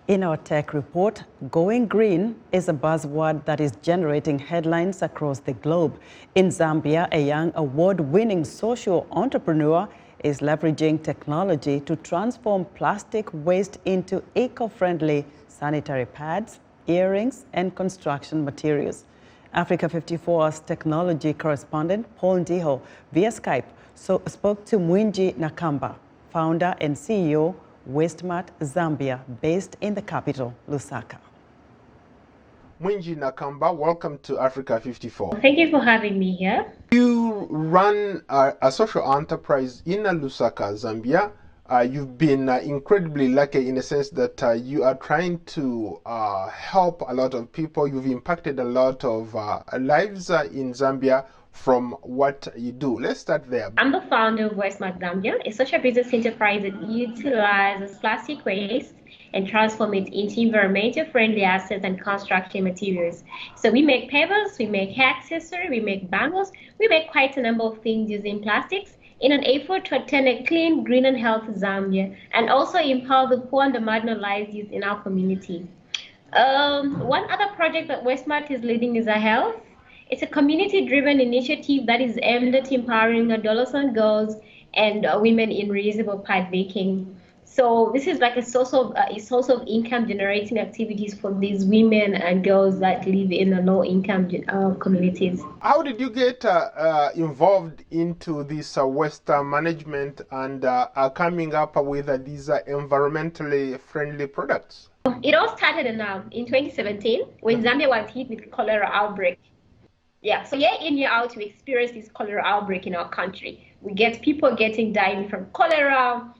In our tech report, going green is a buzzword that is generating headlines across the globe. In Zambia, a young award-winning social entrepreneur is leveraging technology to transform plastic waste into eco-friendly sanitary pads, earrings, and construction materials. Africa 54's technology correspondent, Ndiho, via Skype, spoke to Mwinji Nakamba, founder and CEO, Wastemat, Zambia, based in the capital, Lusaka. Mwinji Nakamba, welcome to Africa 54. Thank you for having me here. You run a social enterprise in Lusaka, Zambia. You've been incredibly lucky in the sense that you are trying to help a lot of people. You've impacted a lot of lives in Zambia from what you do. Let's start there. I'm the founder of Wastemat Zambia, a social business enterprise that utilizes plastic waste and transform it into environmentally friendly assets and construction materials. So we make pavers, we make hair accessories, we make bangles, we make quite a number of things using plastics in an effort to attain a clean, green and healthy Zambia, and also empower the poor and the marginalized youth in our community. One other project that Wastemat is leading is a health. It's a community-driven initiative that is aimed at empowering adolescent girls and women in reusable pad making. So this is like a source of income-generating activities for these women and girls that live in the low-income communities. How did you get involved into this waste management and coming up with these environmentally friendly products? It all started in 2017 when Zambia was hit with cholera outbreak. Yeah, so year in, year out, we experience this cholera outbreak in our country. We get people dying from cholera.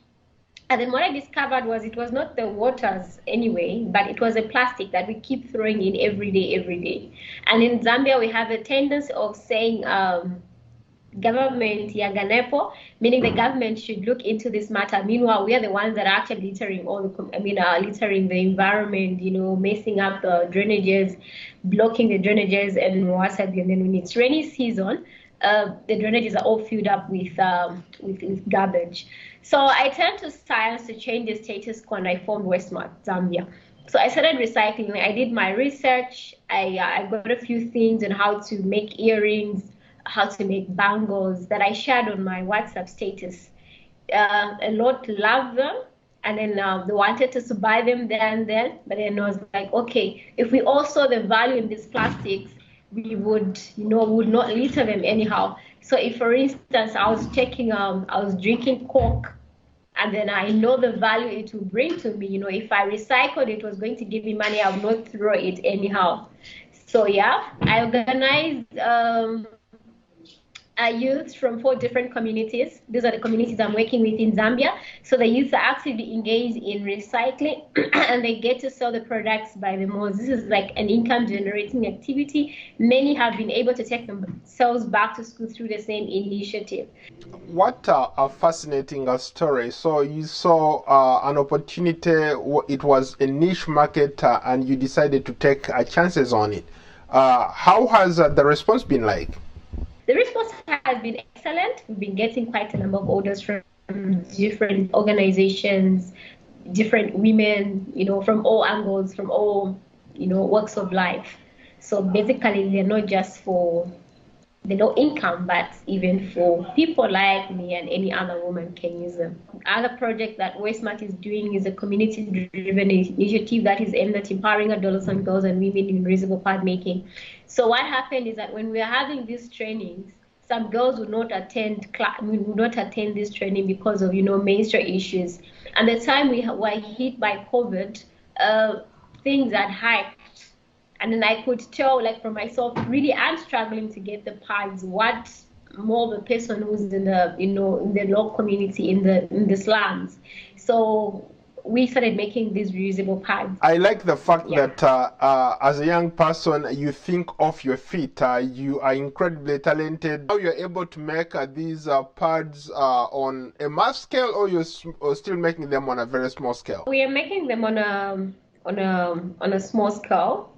And then what I discovered was it was not the waters anyway, but it was a plastic that we keep throwing in every day. And in Zambia, we have a tendency of saying government yaganepo, meaning the government should look into this matter. Meanwhile, we are the ones that are actually littering littering the environment, messing up the drainages, blocking the drainages and what have you. And then when it's rainy season, the drainages are all filled up with garbage. So I turned to science to change the status quo, and I formed Wastemat Zambia. So I started recycling. I did my research. I got a few things on how to make earrings, how to make bangles that I shared on my WhatsApp status. A lot loved them, and then they wanted us to buy them there and then. But then I was like, okay, if we all saw the value in these plastics, we would not litter them anyhow. So if, for instance, I was drinking Coke, and then I know the value it will bring to me. If I recycled it was going to give me money, I would not throw it anyhow. So yeah, I organized youth from 4 different communities. These are the communities I'm working with in Zambia. So the youth are actively engaged in recycling and they get to sell the products by the most. This is like an income generating activity. Many have been able to take themselves back to school through the same initiative. What a fascinating story. So you saw an opportunity, it was a niche market and you decided to take chances on it. How has the response been like? The response has been excellent. We've been getting quite a number of orders from different organizations, different women, from all angles, from all, walks of life. So basically, they're not just for the low income, but even for people like me and any other woman can use them. Other project that Wastemat is doing is a community-driven initiative that is aimed at empowering adolescent girls and women in reusable pad making. So what happened is that when we are having these trainings, some girls would not attend this training because of menstrual issues. And the time we were hit by COVID, things had hyped. And then I could tell, like for myself, really I'm struggling to get the pads. What more the person who's in the in the local community in the slums. So we started making these reusable pads. I like the fact that as a young person, you think off your feet. You are incredibly talented. How you're able to make these pads on a mass scale, or you're still making them on a very small scale? We are making them on a small scale.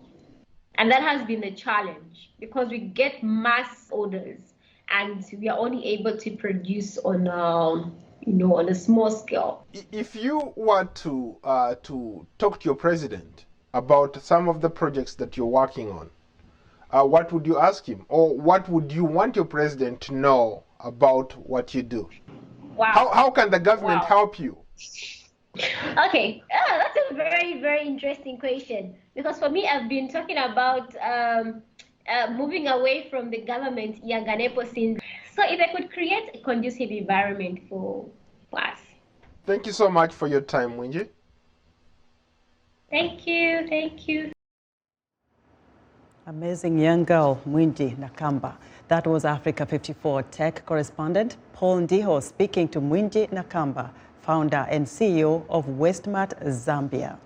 And that has been the challenge because we get mass orders and we are only able to produce on on a small scale. If you were to talk to your president about some of the projects that you're working on, what would you ask him, or what would you want your president to know about what you do? Wow. How can the government Wow. help you? Okay, that's a very, very interesting question, because for me, I've been talking about moving away from the government Yanganepo syndrome. So if I could create a conducive environment for us. Thank you so much for your time, Mwinji. Thank you, thank you. Amazing young girl, Mwinji Nakamba. That was Africa 54 tech correspondent Paul Ndiho speaking to Mwinji Nakamba, founder and CEO of Wastemat Zambia.